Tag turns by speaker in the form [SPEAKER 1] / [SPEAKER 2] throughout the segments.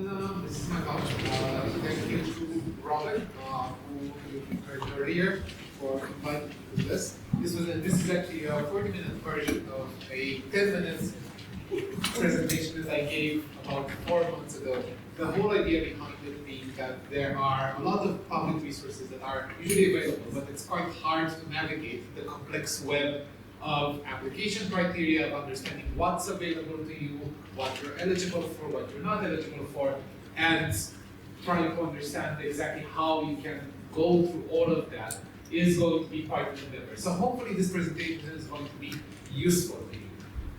[SPEAKER 1] This is my talk. Thank you to Robert, who you heard earlier, for inviting me to this. This is actually a 40-minute version of a 10-minute presentation that I gave about 4 months ago. The whole idea behind it being that there are a lot of public resources that are usually available, but it's quite hard to navigate the complex web of application criteria, of understanding what's available to you, what you're eligible for, what you're not eligible for, and trying to understand exactly how you can go through all of that is going to be quite an endeavor. So hopefully this presentation is going to be useful to you.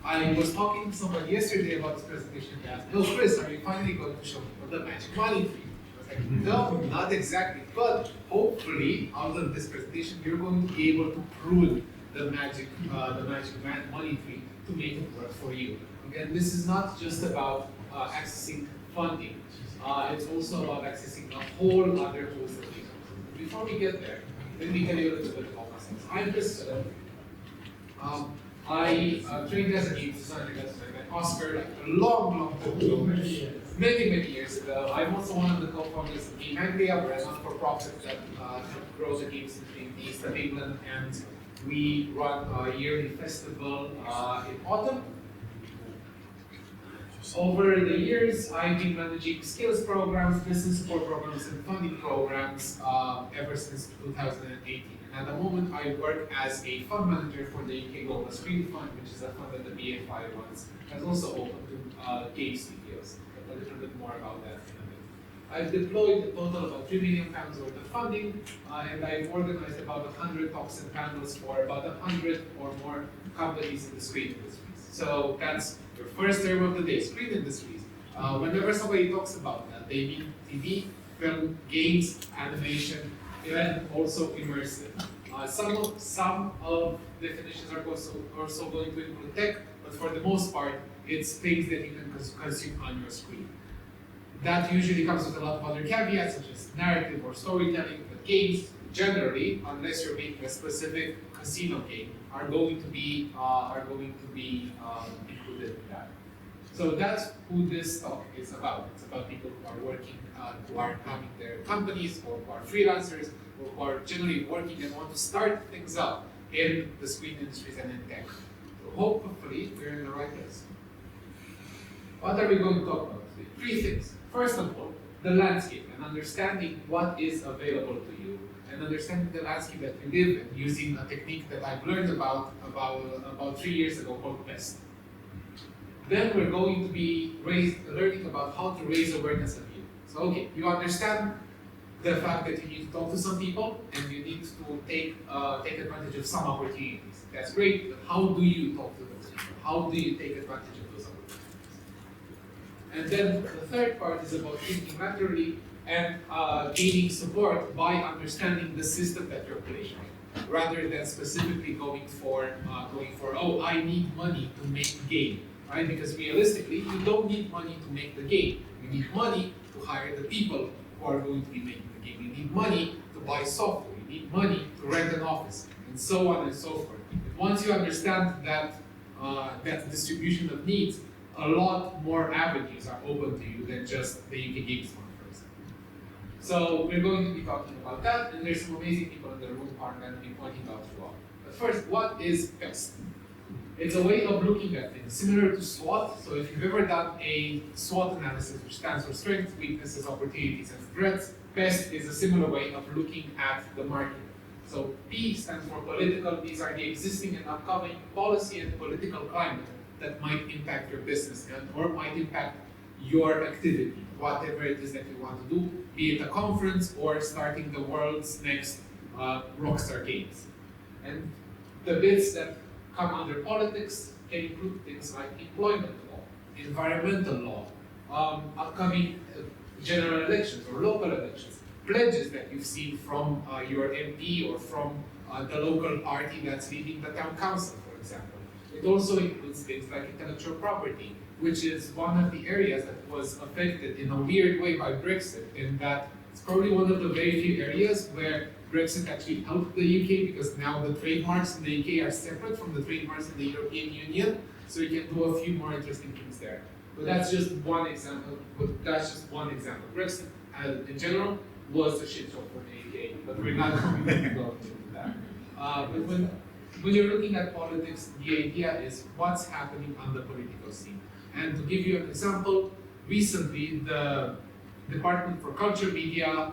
[SPEAKER 1] I was talking to somebody yesterday about this presentation and asked, "Oh, Chris, are you finally going to show people the magic money tree?" I was like, no, not exactly, but hopefully out of this presentation you're going to be able to prune the magic money tree to make it work for you. Again, this is not just about accessing funding. It's also about accessing a whole other host of things. Before we get there, let me tell you a little bit about myself. I'm Chris. I trained as a game designer at Oscar like a long time ago, many years ago. I'm also one of the co-founders of East Anglia. We're a not-for-profit that grows the games in the east of England, and we run a yearly festival in autumn. Over the years, I've been managing skills programs, business support programs, and funding programs ever since 2018. And at the moment, I work as a fund manager for the UK Global Screen Fund, which is a fund that the BFI runs. That's also open to game studios. A little bit more about that in a bit. I've deployed a total of about £3 million worth of funding, and I've organized about 100 talks and panels for about 100 or more companies in the screen industries. So that's your first term of the day, screen industries. Whenever somebody talks about that, they mean TV, film, games, animation, and also immersive. Some of definitions are also going to include tech, but for the most part, it's things that you can consume on your screen. That usually comes with a lot of other caveats, such as narrative or storytelling, but games, generally, unless you're making a specific casino game, are going to be included in that. So that's who this talk is about. It's about people who are working, who are having their companies, or who are freelancers, or who are generally working and want to start things up in the screen industries and in tech. So hopefully, we're in the right place. What are we going to talk about today? 3 things. First of all, the landscape and understanding what is available to you, and understanding the landscape that you live in using a technique that I've learned about 3 years ago called PEST. Then we're going to be learning about how to raise awareness of you. So okay, you understand the fact that you need to talk to some people and you need to take advantage of some opportunities. That's great, but how do you talk to those people? How do you take advantage of those opportunities? And then the third part is about thinking laterally and gaining support by understanding the system that you're playing, rather than specifically going for oh, I need money to make the game, right? Because realistically, you don't need money to make the game. You need money to hire the people who are going to be making the game. You need money to buy software. You need money to rent an office, and so on and so forth. And once you understand that distribution of needs, a lot more avenues are open to you than just the UK Games Fund, for example. So we're going to be talking about that, and there's some amazing people in the room who are going to be pointing out throughout. But first, what is PEST? It's a way of looking at things, similar to SWOT. So if you've ever done a SWOT analysis, which stands for strengths, weaknesses, opportunities, and threats, PEST is a similar way of looking at the market. So P stands for political. These are the existing and upcoming policy and political climate that might impact your business or might impact your activity, whatever it is that you want to do, be it a conference or starting the world's next rockstar games. And the bits that come under politics can include things like employment law, environmental law, upcoming general elections or local elections, pledges that you've seen from your MP or from the local party that's leading the town council, for example. It also includes things like intellectual property, which is one of the areas that was affected in a weird way by Brexit, in that it's probably one of the very few areas where Brexit actually helped the UK, because now the trademarks in the UK are separate from the trademarks in the European Union, so you can do a few more interesting things there. But that's just one example. Brexit, in general, was a shit show for the UK, but we're not going to go into that. But when you're looking at politics, the idea is what's happening on the political scene. And to give you an example, recently the Department for Culture, Media,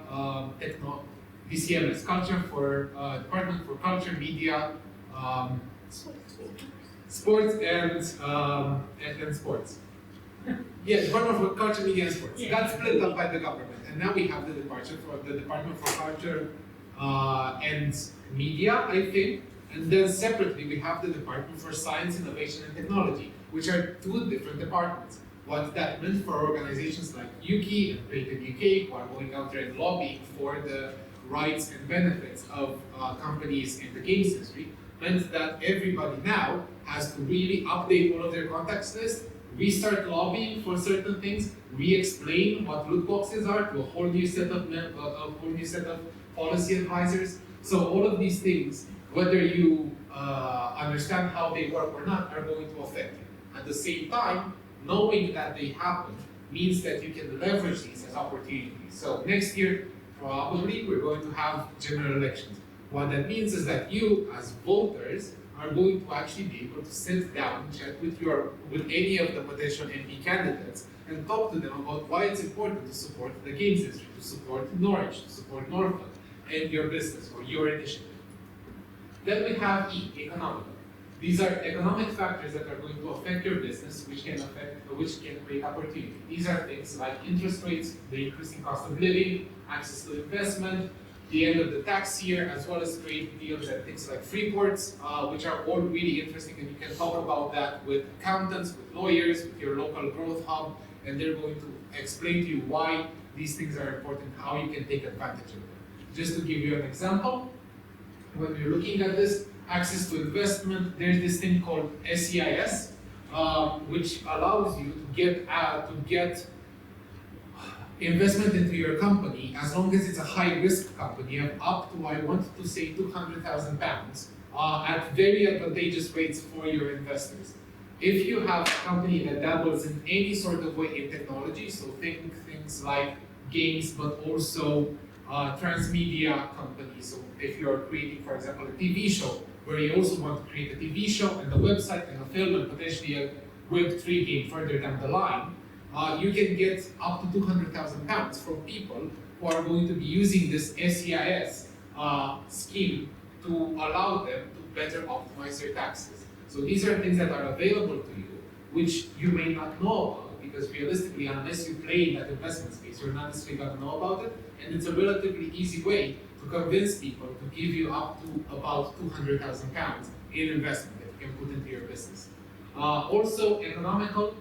[SPEAKER 1] DCMS, Department for Culture, Media, Sports and Sports. Yeah, Department for Culture, Media and Sports. Got split up by the government, and now we have the Department for Culture and Media, I think. And then separately, we have the Department for Science, Innovation and Technology, which are two different departments. What that meant for organizations like UKI and Creative UK, who are going out there and lobbying for the rights and benefits of companies in the games industry, meant that everybody now has to really update all of their contacts list, restart lobbying for certain things, re-explain what loot boxes are to a whole new set of policy advisors. So all of these things, whether you understand how they work or not, are going to affect you. At the same time, knowing that they happen means that you can leverage these as opportunities. So next year, probably we're going to have general elections. What that means is that you, as voters, are going to actually be able to sit down and chat with any of the potential MP candidates and talk to them about why it's important to support the games industry, to support Norwich, to support Norfolk, and your business or your initiative. Then we have economical. These are economic factors that are going to affect your business, which can create opportunity. These are things like interest rates, the increasing cost of living, access to investment, the end of the tax year, as well as trade deals and things like free ports, which are all really interesting, and you can talk about that with accountants, with lawyers, with your local growth hub, and they're going to explain to you why these things are important, how you can take advantage of them. Just to give you an example, when you're looking at this, access to investment, there's this thing called SEIS, which allows you to get investment into your company as long as it's a high-risk company of up to, I want to say, £200,000 at very advantageous rates for your investors. If you have a company that dabbles in any sort of way in technology, so think things like games, but also transmedia companies. So if you're creating, for example, a TV show, where you also want to create a TV show and a website and a film and potentially a Web3 game further down the line, you can get up to £200,000 from people who are going to be using this SEIS scheme to allow them to better optimize their taxes. So these are things that are available to you, which you may not know about, because realistically, unless you play in that investment space, you're not necessarily going to know about it, and it's a relatively easy way to convince people to give you up to about £200,000 in investment that you can put into your business. Also, economical,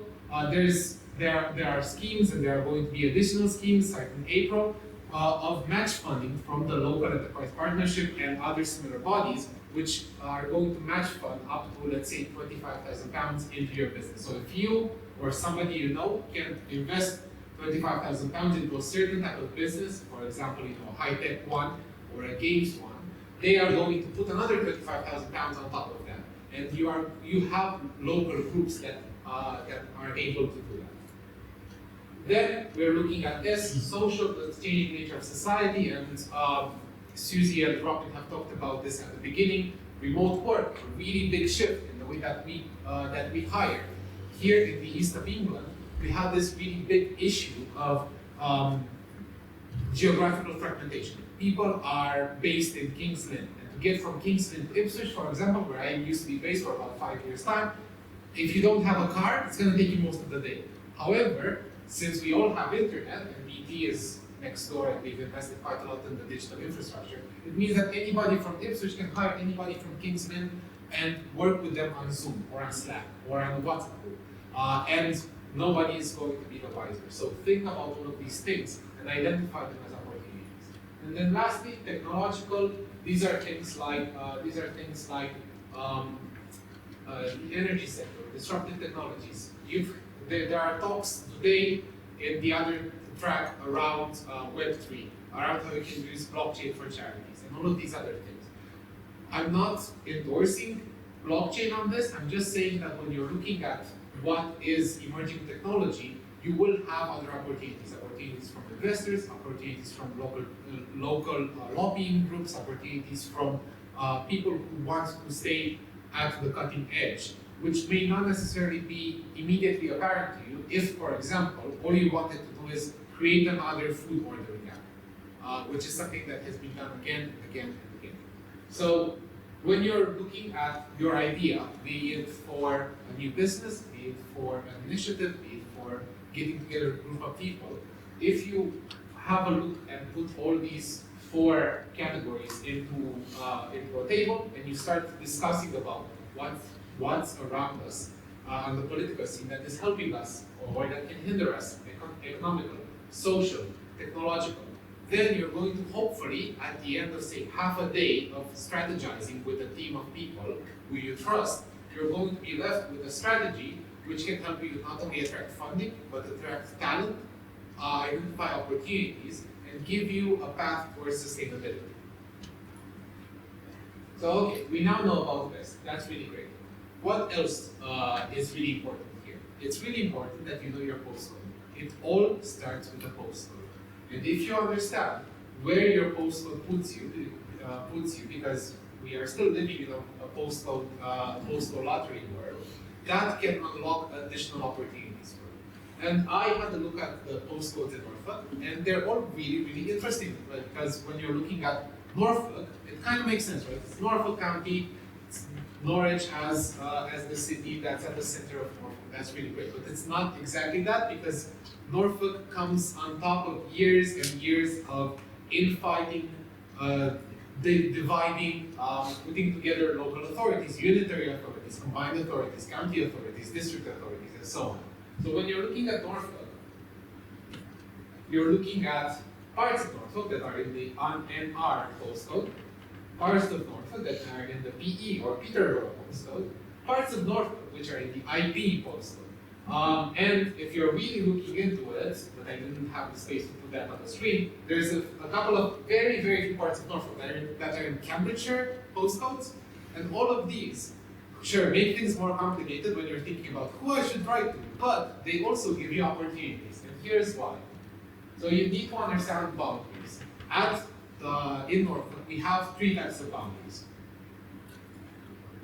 [SPEAKER 1] there are schemes, and there are going to be additional schemes starting in April of match funding from the local enterprise partnership and other similar bodies, which are going to match fund up to, let's say, £25,000 into your business. So if you or somebody you know can invest £25,000 into a certain type of business, for example, a high-tech one or a games one, they are going to put another £25,000 on top of that, and you have local groups that are able to do that. Then we're looking at social, the changing nature of society, and Susie and Robin have talked about this at the beginning. Remote work, a really big shift in the way that we hire. Here in the east of England, we have this really big issue of geographical fragmentation. People are based in King's Lynn, and to get from King's Lynn to Ipswich, for example, where I used to be based for about 5 years' time, if you don't have a car, it's going to take you most of the day. However, since we all have internet, and BT is next door, and we've invested quite a lot in the digital infrastructure, it means that anybody from Ipswich can hire anybody from King's Lynn and work with them on Zoom, or on Slack, or on WhatsApp group. And nobody is going to be the wiser. So think about all of these things and identify them as opportunities. And then lastly, technological. These are things like the energy sector, disruptive technologies. There are talks today in the other track around Web3, around how you can use blockchain for charities and all of these other things. I'm not endorsing blockchain on this. I'm just saying that when you're looking at what is emerging technology, you will have other opportunities. Opportunities from investors, opportunities from local lobbying groups, opportunities from people who want to stay at the cutting edge, which may not necessarily be immediately apparent to you if, for example, all you wanted to do is create another food ordering app, which is something that has been done again and again and again. So when you're looking at your idea, be it for a new business, be it for an initiative, be it for getting together a group of people, if you have a look and put all these 4 categories into a table and you start discussing about what's around us on the political scene that is helping us or that can hinder us, economical, social, technological, then you're going to hopefully, at the end of, say, half a day of strategizing with a team of people who you trust, you're going to be left with a strategy which can help you not only attract funding, but attract talent, identify opportunities, and give you a path towards sustainability. So, okay, we now know about this. That's really great. What else is really important here? It's really important that you know your postcode. It all starts with a postcode. And if you understand where your postcode puts you, because we are still living in a postcode lottery world, that can unlock additional opportunities for you. And I had a look at the postcodes in Norfolk, and they're all really, really interesting, right? Because when you're looking at Norfolk, it kind of makes sense, right? It's Norfolk County, it's Norwich as the city that's at the center of Norfolk. That's really great, but it's not exactly that, because Norfolk comes on top of years and years of infighting, dividing, putting together local authorities, unitary authorities, combined authorities, county authorities, district authorities, and so on. So when you're looking at Norfolk, you're looking at parts of Norfolk that are in the NR postcode, parts of Norfolk that are in the PE or Peterborough postcode, parts of Norfolk which are in the IP postcode. And if you're really looking into it, but I didn't have the space to put that on the screen, there's a couple of very, very few parts of Norfolk that are in Cambridgeshire postcodes, and all of these, sure, make things more complicated when you're thinking about who I should write to, but they also give you opportunities, and here's why. So you need to understand boundaries. In Norfolk, we have 3 types of boundaries.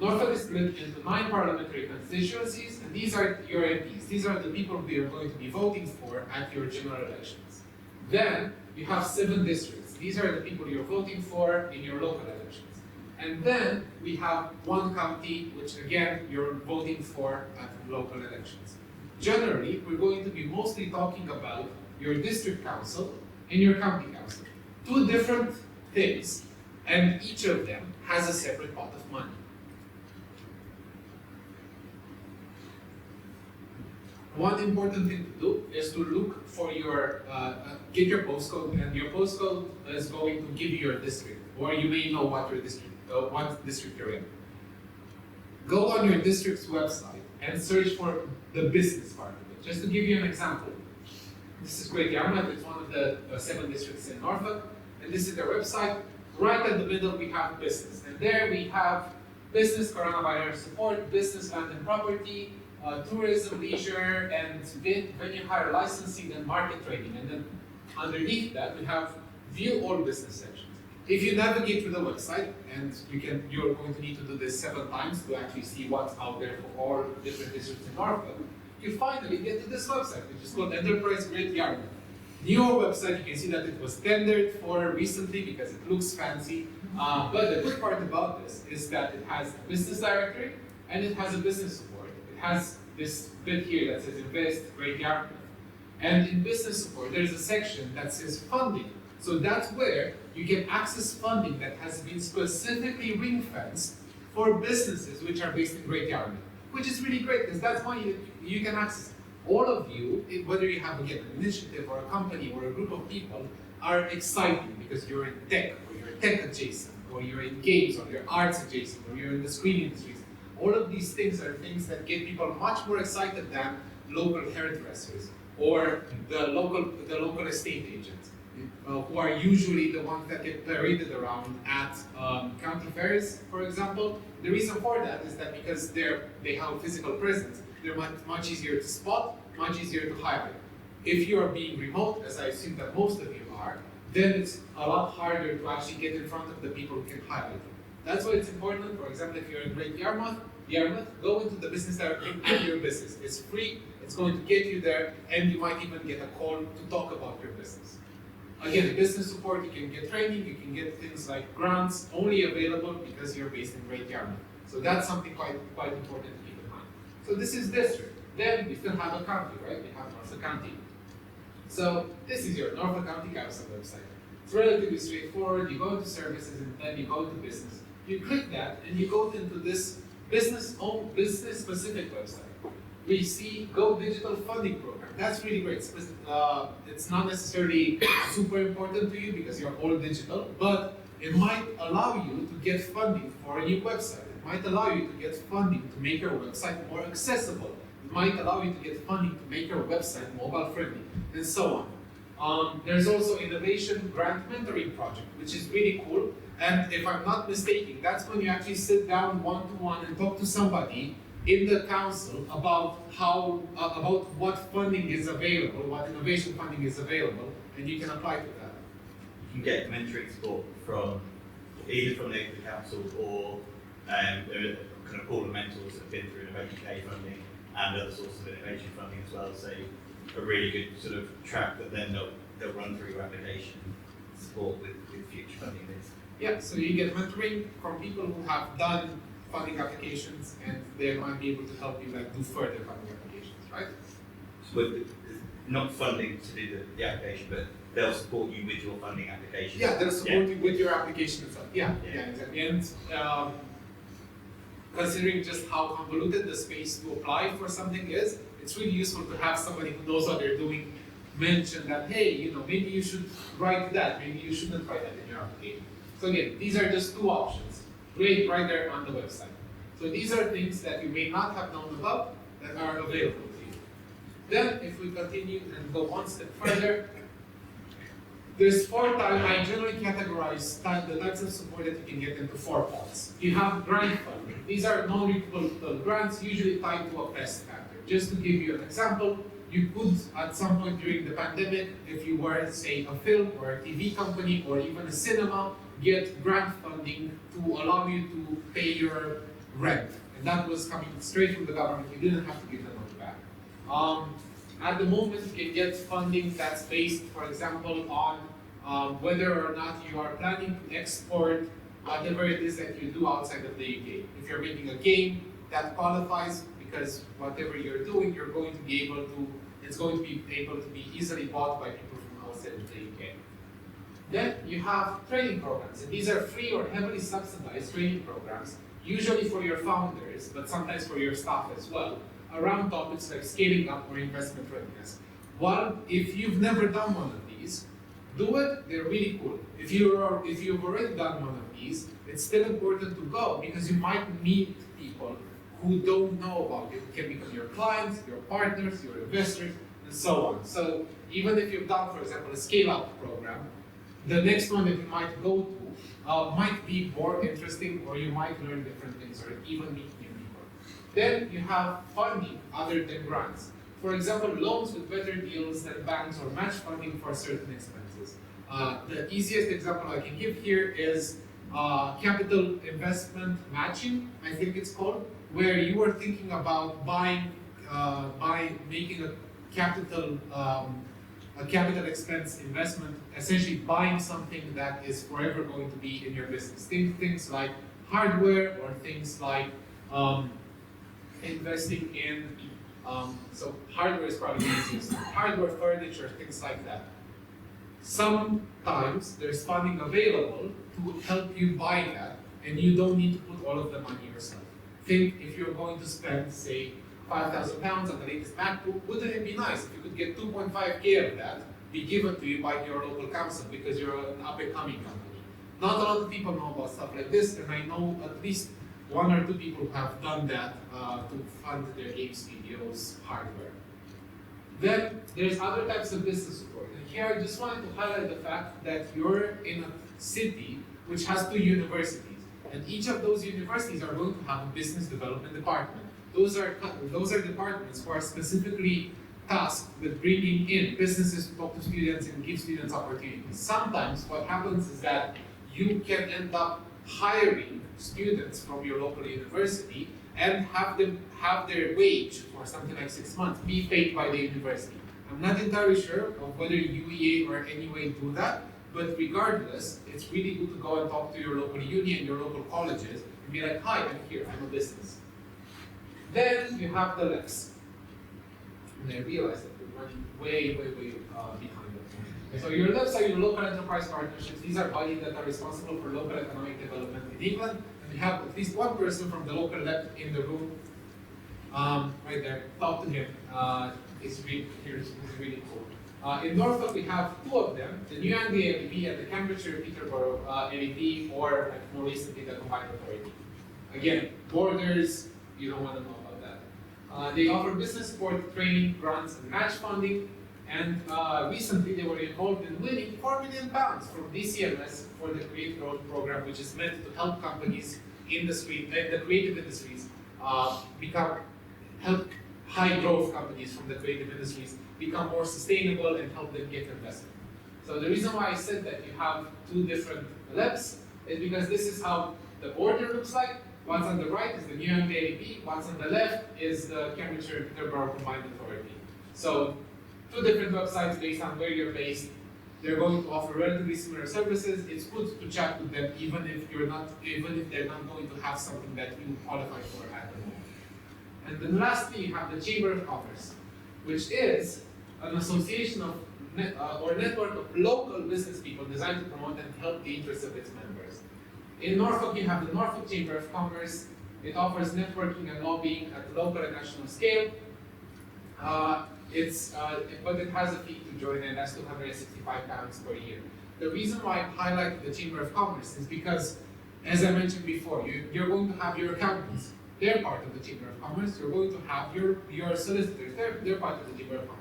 [SPEAKER 1] Norfolk is split into 9 parliamentary constituencies, and these are your MPs. These are the people who you're going to be voting for at your general elections. Then you have 7 districts. These are the people you're voting for in your local elections. And then we have 1 county, which again, you're voting for at local elections. Generally, we're going to be mostly talking about your district council and your county council. 2 different things, and each of them has a separate pot of money. One important thing to do is to look for your, get your postcode, and your postcode is going to give you your district, or you may know what district you're in. Go on your district's website and search for the business part of it. Just to give you an example, this is Great Yarmouth. It's one of the 7 districts in Norfolk, and this is their website. Right in the middle, we have business, and there we have business, coronavirus support, business, land and property, tourism, leisure, and venue hire licensing and market trading. And then underneath that, we have view all business sections. If you navigate through the website, and you're going to need to do this 7 times to actually see what's out there for all different districts in Norfolk, you finally get to this website, which is called Enterprise Great Yarmouth. Newer website, you can see that it was tendered for recently because it looks fancy. But the good part about this is that it has a business directory and it has a business support. It has this bit here that says Invest Great Yarmouth. And in business support, there's a section that says funding. So that's where you can access funding that has been specifically ring-fenced for businesses which are based in Great Yarmouth, which is really great because that's why you can access it. All of you, whether you have again an initiative or a company or a group of people, are exciting because you're in tech, or you're tech adjacent, or you're in games, or you're arts adjacent, or you're in the screen industries. All of these things are things that get people much more excited than local hairdressers or the local estate agents, who are usually the ones that get paraded around at county fairs, for example. The reason for that is that because they have a physical presence, they're much easier to spot, much easier to highlight. If you are being remote, as I assume that most of you are, then it's a lot harder to actually get in front of the people who can highlight it. That's why it's important. For example, if you're in Great Yarmouth, go into the business directory of your business. It's free, it's going to get you there, and you might even get a call to talk about your business. Again, business support, you can get training, you can get things like grants, only available because you're based in Great Yarmouth. So that's something quite important to keep in mind. So this is district. Then we still have a county, right? We have Norfolk County. So this is your Norfolk County Council website. It's relatively straightforward. You go to services and then you go to business. You click that and you go into this business specific website. We see Go Digital Funding Program. That's really great. It's not necessarily super important to you because you're all digital, but it might allow you to get funding for a new website. It might allow you to get funding to make your website more accessible. It might allow you to get funding to make your website mobile friendly, and so on. There's also Innovation Grant Mentoring Project, which is really cool. And if I'm not mistaken, that's when you actually sit down one-to-one and talk to somebody in the council about about what funding is available, what innovation funding is available, and you can apply to that.
[SPEAKER 2] You can get mentoring support from either from the council or there are kind of pool of mentors that have been through Innovation K funding and other sources of innovation funding as well. So a really good sort of track that then they'll run through your application support with future funding needs.
[SPEAKER 1] Yeah, so you get mentoring from people who have done funding applications, and they might be able to help you do further funding applications, right?
[SPEAKER 2] So not funding to do the application, but they'll support you with your funding application.
[SPEAKER 1] Yeah, they'll support you with your application itself. Yeah, exactly. And considering just how convoluted the space to apply for something is, it's really useful to have somebody who knows what they're doing mention that, hey, maybe you should write that, maybe you shouldn't write that in your application. So again, these are just two options. Great, right there on the website. So these are things that you may not have known about that are available to you. Then, if we continue and go one step further, there's I generally categorize the types of support that you can get into 4 pots. You have grant funding. These are non-refundable grants, usually tied to a best factor. Just to give you an example, you could, at some point during the pandemic, if you were, say, a film or a TV company or even a cinema, get grant funding to allow you to pay your rent. And that was coming straight from the government. You didn't have to give the money back. At the moment, you can get funding that's based, for example, on whether or not you are planning to export whatever it is that you do outside of the UK. If you're making a game, that qualifies because whatever you're doing, it's going to be able to be easily bought by people from outside of the UK. Then you have training programs, and these are free or heavily subsidized training programs, usually for your founders, but sometimes for your staff as well, around topics like scaling up or investment readiness. If you've never done one of these, do it, they're really cool. If you've already done one of these, it's still important to go because you might meet people who don't know about it. It can become your clients, your partners, your investors, and so on. So even if you've done, for example, a scale-up program, the next one that you might go to might be more interesting, or you might learn different things, or even meet new people. Then you have funding other than grants. For example, loans with better deals than banks or match funding for certain expenses. The easiest example I can give here is capital investment matching, I think it's called, where you are thinking about making a capital expense investment, essentially buying something that is forever going to be in your business. Things like hardware or things like investing in, so hardware is probably the easiest. Hardware, furniture, things like that. Sometimes there's funding available to help you buy that, and you don't need to put all of the money yourself. Think if you're going to spend, say, £5,000 on the latest MacBook, wouldn't it be nice if you could get 2.5K of that be given to you by your local council because you're an up-and-coming company? Not a lot of people know about stuff like this, and I know at least 1 or 2 people who have done that to fund their game studios hardware. Then there's other types of business support. And here I just wanted to highlight the fact that you're in a city which has 2 universities. And each of those universities are going to have a business development department. Those are departments who are specifically tasked with bringing in businesses to talk to students and give students opportunities. Sometimes what happens is that you can end up hiring students from your local university and have them have their wage for something like 6 months be paid by the university. I'm not entirely sure of whether UEA or anyway do that, but regardless, it's really good to go and talk to your local union, your local colleges, and be like, hi, I'm here, I'm a business. Then you have the LEPs. And I realize that we're running way behind them. So your LEPs are your local enterprise partnerships. These are bodies that are responsible for local economic development in England. And we have at least one person from the local LEP in the room, right there. Talk to him. He's really cool. In Norfolk, we have two of them, the New Anglia LEP and the Cambridgeshire Peterborough LEP, or like more recently, the Combined Authority. Again, borders, you don't want to know about that. They offer business support, training, grants, and match funding. And recently, they were involved in winning £4 million from DCMS for the Create Growth program, which is meant to help companies in the creative industries help high growth companies from the creative industries become more sustainable and help them get investment. So the reason why I said that you have two different LEPs is because this is how the border looks like. What's on the right is the New Anglia LEP, what's on the left is the Cambridgeshire and Peterborough Combined Authority. So two different websites based on where you're based. They're going to offer relatively similar services. It's good to chat with them even if they're not going to have something that you qualify for at the moment. And then lastly, you have the Chamber of Commerce, which is an association of or network of local business people designed to promote and help the interests of its members. In Norfolk, you have the Norfolk Chamber of Commerce. It offers networking and lobbying at the local and national scale. But it has a fee to join, and that's £265 per year. The reason why I highlight the Chamber of Commerce is because, as I mentioned before, you're going to have your accountants. They're part of the Chamber of Commerce. You're going to have your solicitors. They're part of the Chamber of Commerce.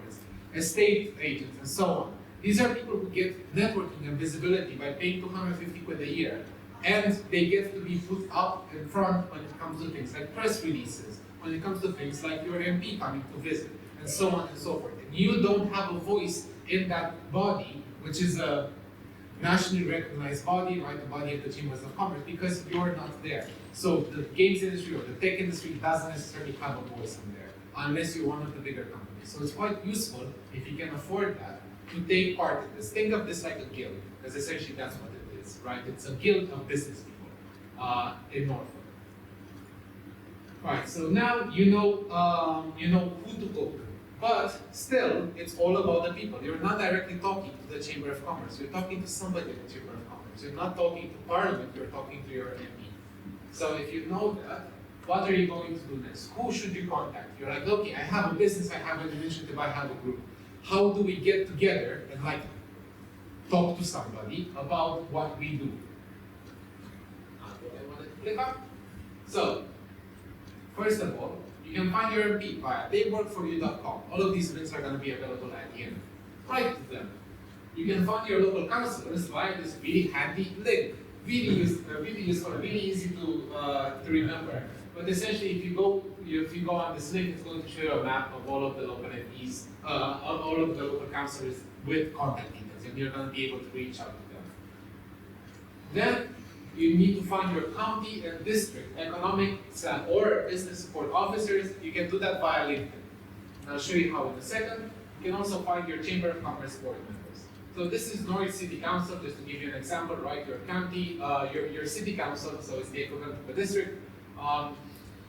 [SPEAKER 1] Estate agents and so on. These are people who get networking and visibility by paying 250 quid a year. And they get to be put up in front when it comes to things like press releases, when it comes to things like your MP coming to visit, and so on and so forth. And you don't have a voice in that body, which is a nationally recognized body, right? The body of the Chambers of Commerce, because you're not there. So the games industry or the tech industry doesn't necessarily have a voice in there, unless you're one of the bigger companies. So it's quite useful, if you can afford that, to take part in this. Think of this like a guild, because essentially that's what it is, right? It's a guild of business people in Norfolk. Right, so now you know who to go to. But still, it's all about the people. You're not directly talking to the Chamber of Commerce. You're talking to somebody in the Chamber of Commerce. You're not talking to Parliament, you're talking to your MP. So if you know that, what are you going to do next? Who should you contact? You're like, okay, I have a business, I have an initiative, I have a group. How do we get together and talk to somebody about what we do? I want to click up. So, first of all, you can find your MP via theyworkforyou.com. All of these links are going to be available at the end. Write to them. You can find your local councillors via this really handy link. Really useful, really easy to remember. But essentially, if you go on this link, it's going to show you a map of all of the local MPs, of all of the local councillors with contact details, and you're going to be able to reach out to them. Then you need to find your county and district economic or business support officers. You can do that via LinkedIn. And I'll show you how in a second. You can also find your Chamber of Commerce board members. So this is Norwich City Council, just to give you an example, right? Your county, your city council, so it's the equivalent of a district.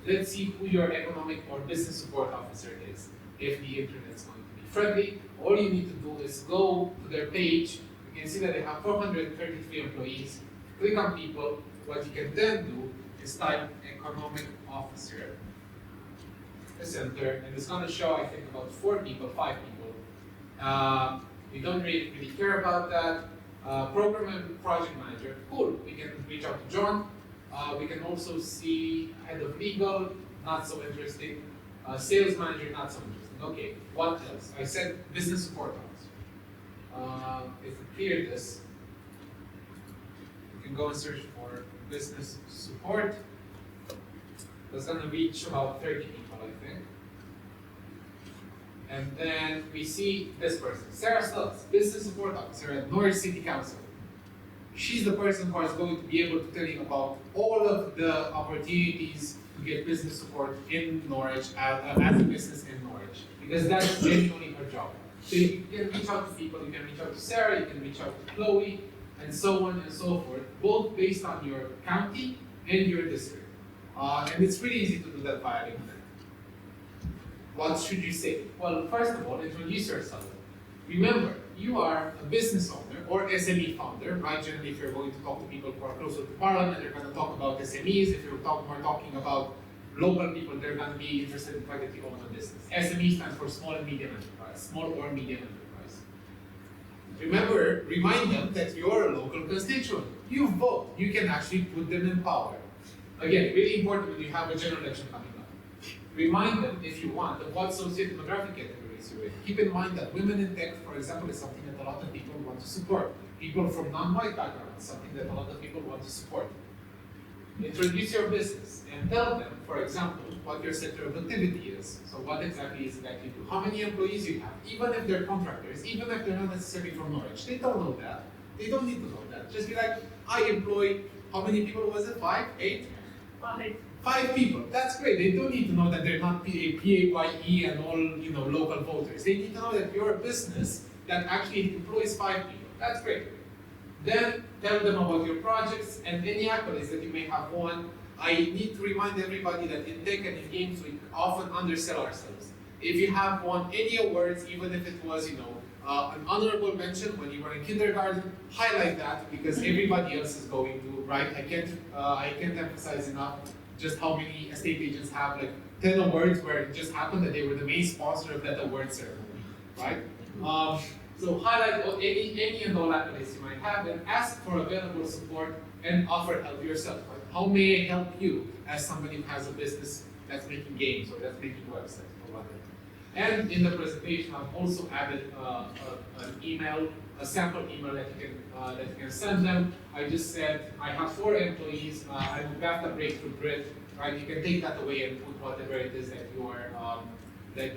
[SPEAKER 1] Let's see who your economic or business support officer is. If the internet is going to be friendly, all you need to do is go to their page. You can see that they have 433 employees. Click on people. What you can then do is type economic officer. Press enter, and it's going to show, I think, about 5 people. We don't really care about that. Program and project manager, cool. We can reach out to John. We can also see head of legal, not so interesting. Sales manager, not so interesting. Okay, what else? I said business support officer. If we clear this, we can go and search for business support. That's going to reach about 30 people, I think. And then we see this person, Sarah Stubbs, Business Support Officer at Norwich City Council. She's the person who is going to be able to tell you about all of the opportunities to get business support in Norwich as a business in Norwich, because that's genuinely her job. So you can reach out to people, you can reach out to Sarah, you can reach out to Chloe, and so on and so forth, both based on your county and your district. And it's pretty easy to do that via LinkedIn. What should you say? Well, first of all, introduce yourself. Remember, you are a business owner or SME founder, right? Generally, if you're going to talk to people who are closer to Parliament, they're going to talk about SMEs. If you're talking about local people, they're going to be interested in the fact that you own a business. SME stands for small and medium enterprise, small or medium enterprise. Remember, remind them that you're a local constituent. You vote. You can actually put them in power. Again, really important when you have a general election coming up. Remind them, if you want, of what socio-demographic categories you're in. Keep in mind that women in tech, for example, is something that a lot of people want to support. People from non-white backgrounds, something that a lot of people want to support. Introduce your business and tell them, for example, what your sector of activity is. So what exactly is it that you do? How many employees you have? Even if they're contractors, even if they're not necessarily from Norwich, they don't know that. They don't need to know that. Just be like, I employ, how many people was it? 5, 8? 5 people. That's great. They don't need to know that they're not PAYE and all local voters. They need to know that you're a business that actually employs 5 people. That's great. Then tell them about your projects and any accolades that you may have won. I need to remind everybody that in tech and in games we often undersell ourselves. If you have won any awards, even if it was an honorable mention when you were in kindergarten, highlight that because everybody else is going to, right? I can't emphasize enough just how many estate agents have like 10 awards where it just happened that they were the main sponsor of that award ceremony, right? So highlight any and all accolades you might have and ask for available support and offer help yourself. Right? How may I help you as somebody who has a business that's making games or that's making websites or whatever. And in the presentation, I've also added an email, a sample email that you can send them. I just said I have 4 employees. I would have to break through grid, right? You can take that away and put whatever it is that you are that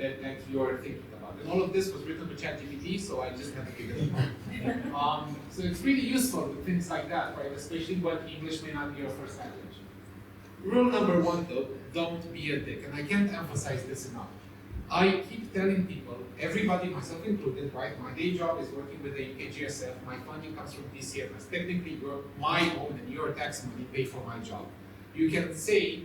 [SPEAKER 1] you're thinking about. And all of this was written with ChatGPT, so I just had to give it a so it's really useful with things like that, right? Especially when English may not be your first language. Rule number 1, though, don't be a dick, and I can't emphasize this enough. I keep telling people, everybody, myself included, right? My day job is working with the UKGSF. My funding comes from DCFS. Technically, my own and your tax money pay for my job. You can say,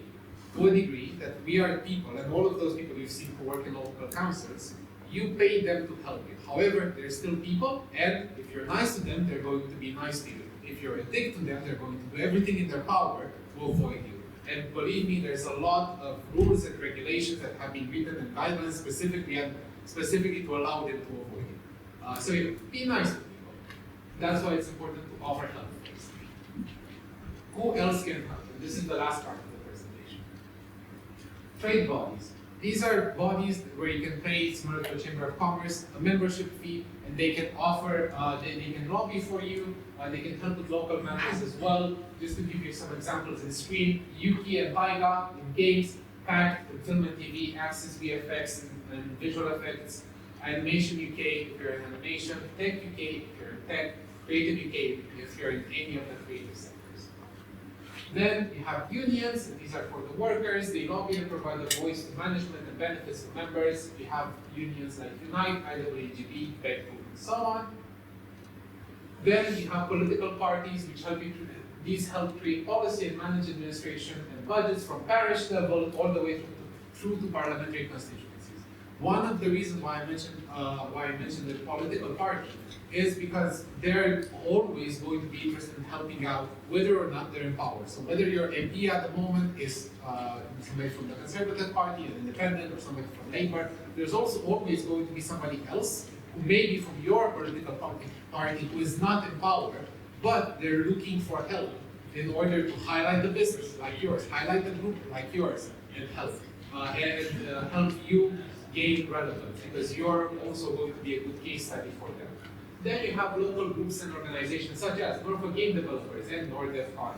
[SPEAKER 1] to a degree, that we are people, and all of those people you've seen who work in local councils, you pay them to help you. However, they're still people, and if you're nice to them, they're going to be nice to you. If you're a dick to them, they're going to do everything in their power to avoid you. And believe me, there's a lot of rules and regulations that have been written and guidelines specifically to allow them to avoid it. So be nice to people. That's why it's important to offer help. Who else can help? And this is the last part of the presentation. Trade bodies. These are bodies where you can pay, similar to a Chamber of Commerce, a membership fee, and they can offer, they can lobby for you, they can help with local matters as well. Just to give you some examples on the screen, Yuki and Taiga in games, PACT in film and TV, Access VFX and visual effects, Animation UK if you're in animation, Tech UK if you're in tech, Creative UK if you're in any of the creative sectors. Then you have unions, and these are for the workers. They lobby and provide a voice to management and benefits to members. You have unions like Unite, IWGB, PEC, and so on. Then you have political parties, which these help create policy and manage administration and budgets from parish level all the way through to parliamentary constituencies. One of the reasons why I mentioned the political party is because they're always going to be interested in helping out whether or not they're in power. So whether your MP at the moment is somebody from the Conservative Party, an independent, or somebody from Labour, there's also always going to be somebody else who may be from your political party who is not in power, but they're looking for help in order to highlight the business like yours, highlight the group like yours, and help you gain relevance, because you're also going to be a good case study for them. Then you have local groups and organizations such as Norfolk Game Developers and NordFR.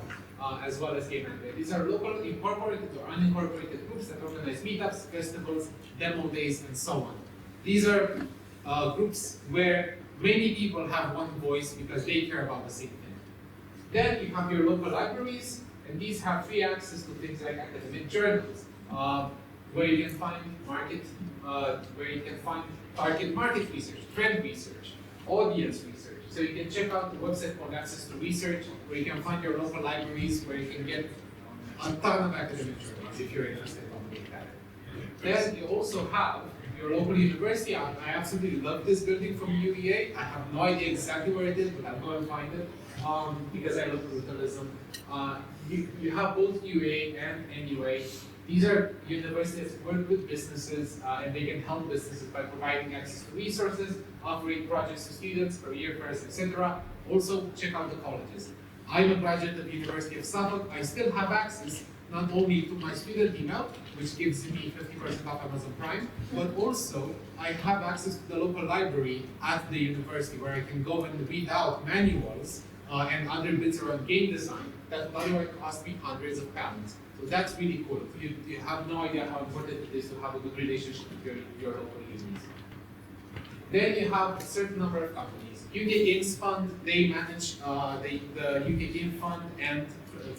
[SPEAKER 1] as well as Game Anglia. These are local incorporated or unincorporated groups that organize meetups, festivals, demo days, and so on. These are groups where many people have one voice because they care about the same thing. Then you have your local libraries, and these have free access to things like academic journals, where you can find target market research, trend research, audience research. So you can check out the website called Access to Research, where you can find your local libraries, where you can get a ton of academic journals if you're interested in that. Then you also have your local university. I absolutely love this building from UEA. I have no idea exactly where it is, but I'll go and find it because I love brutalism. You have both UEA and NUA. These are universities that work with businesses and they can help businesses by providing access to resources, offering projects to students, career fairs, etc. Also, check out the colleges. I'm a graduate of the University of Suffolk. I still have access not only to my student email, which gives me 50% off Amazon Prime, but also I have access to the local library at the university where I can go and read out manuals and other bits around game design that would otherwise cost me hundreds of pounds. So that's really cool. You have no idea how important it is to have a good relationship with your local users. Then you have a certain number of companies. UK Games Fund, they manage the UK Game Fund and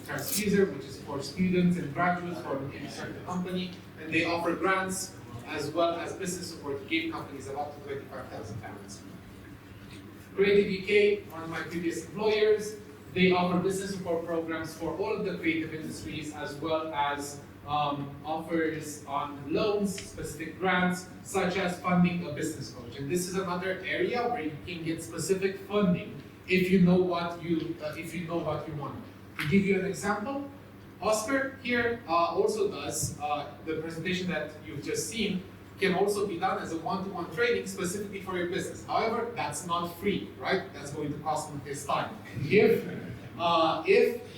[SPEAKER 1] Transfuser, which is for students and graduates who are looking to start a company, and they offer grants as well as business support to game companies of up to £25,000. Creative UK, one of my previous employers, they offer business support programs for all of the creative industries as well as offers on loans, specific grants, such as funding a business coach. And this is another area where you can get specific funding if you know what you want. To give you an example, Oscar here also does the presentation that you've just seen can also be done as a one-to-one training specifically for your business. However, that's not free, right? That's going to cost him his time. If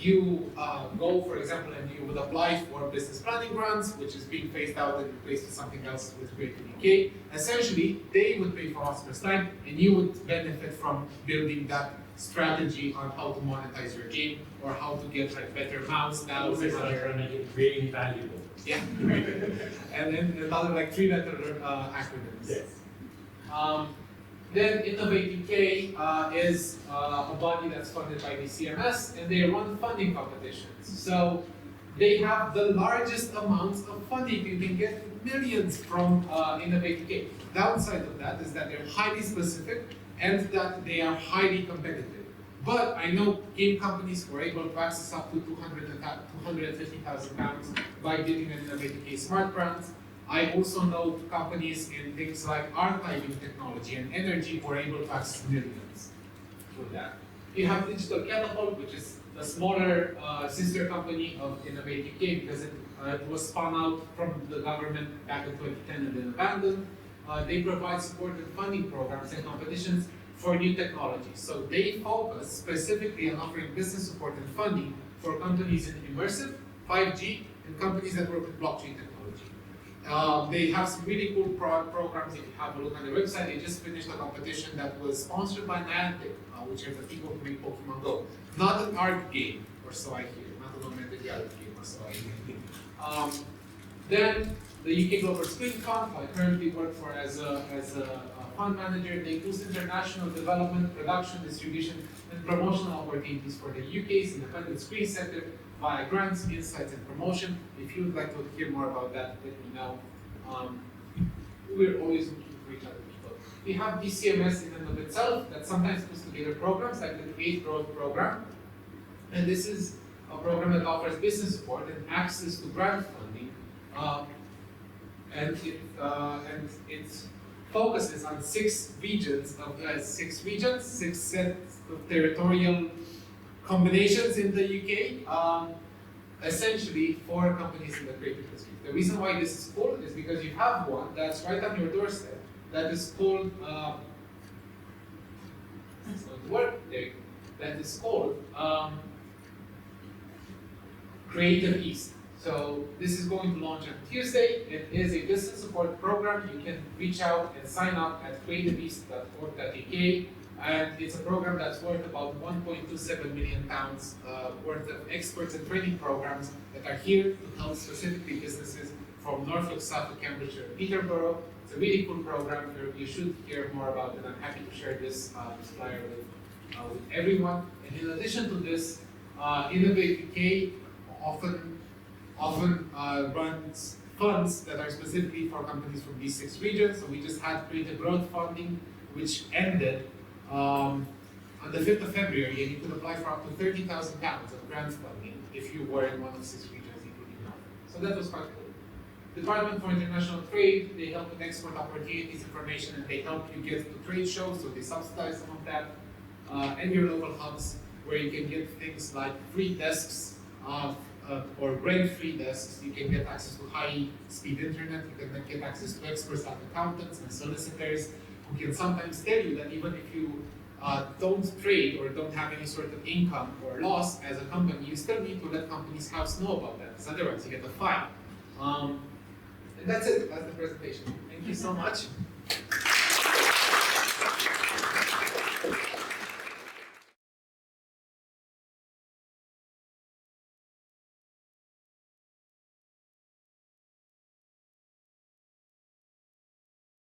[SPEAKER 1] you go, for example, and you would apply for business planning grants, which is being phased out and replaced with something else with Creative UK, essentially they would pay for Oscar's time and you would benefit from building that strategy on how to monetize your game or how to get like better mouse now.
[SPEAKER 3] Always trying to make it really valuable.
[SPEAKER 1] Yeah, and then another like 3-letter acronyms.
[SPEAKER 3] Yes.
[SPEAKER 1] Then Innovate UK is a body that's funded by the CMS, and they run funding competitions. So they have the largest amounts of funding. You can get millions from Innovate UK. Downside of that is that they're highly specific and that they are highly competitive. But I know game companies who are able to access up to £250,000 by getting an Innovate UK smart grant. I also know companies in things like archiving technology and energy who are able to access millions for that. You have Digital Catapult, which is the smaller sister company of Innovate UK because it was spun out from the government back in 2010 and then abandoned. They provide support and funding programs and competitions for new technologies. So they focus specifically on offering business support and funding for companies in immersive, 5G, and companies that work with blockchain technology. They have some really cool programs. If you have a look on their website, they just finished a competition that was sponsored by Niantic, which are the people who make Pokemon Go. Not an art game, or so I hear, not an augmented reality game, or so I hear. Then the UK Global Screen Fund, I currently work for as a fund manager. They boost international development, production, distribution, and promotional opportunities for the UK's independent screen sector via grants, insights, and promotion. If you would like to hear more about that, let me know. We're always looking for each other people. We have DCMS in and of itself that sometimes puts together programs like the Create Growth program. And this is a program that offers business support and access to grant funding. And it focuses on six sets of territorial combinations in the UK, essentially for companies in the creative industry. The reason why this is cool is because you have one that's right on your doorstep that is called, it's going to work, there you go. That is called Creative East. So this is going to launch on Tuesday. It is a business support program. You can reach out and sign up at creativeeast.org.uk. And it's a program that's worth about 1.27 million pounds worth of experts and training programs that are here to help specifically businesses from Norfolk, Suffolk, Cambridgeshire, and Peterborough. It's a really cool program. You should hear more about it. I'm happy to share this flyer with everyone. And in addition to this, Innovate UK often runs funds that are specifically for companies from these 6 regions. So we just had created growth funding, which ended on the 5th of February, and you could apply for up to £30,000 of grant funding if you were in one of 6 regions, including Norfolk. So that was quite cool. Department for International Trade, they help with export opportunities information, and they help you get to trade shows, so they subsidize some of that. And your local hubs, where you can get things like free desks or rent-free desks. You can get access to high-speed internet. You can get access to experts like accountants and solicitors who can sometimes tell you that even if you don't trade or don't have any sort of income or loss as a company, you still need to let companies' house know about that, because otherwise you get a fine. And that's it. That's the presentation. Thank you so much.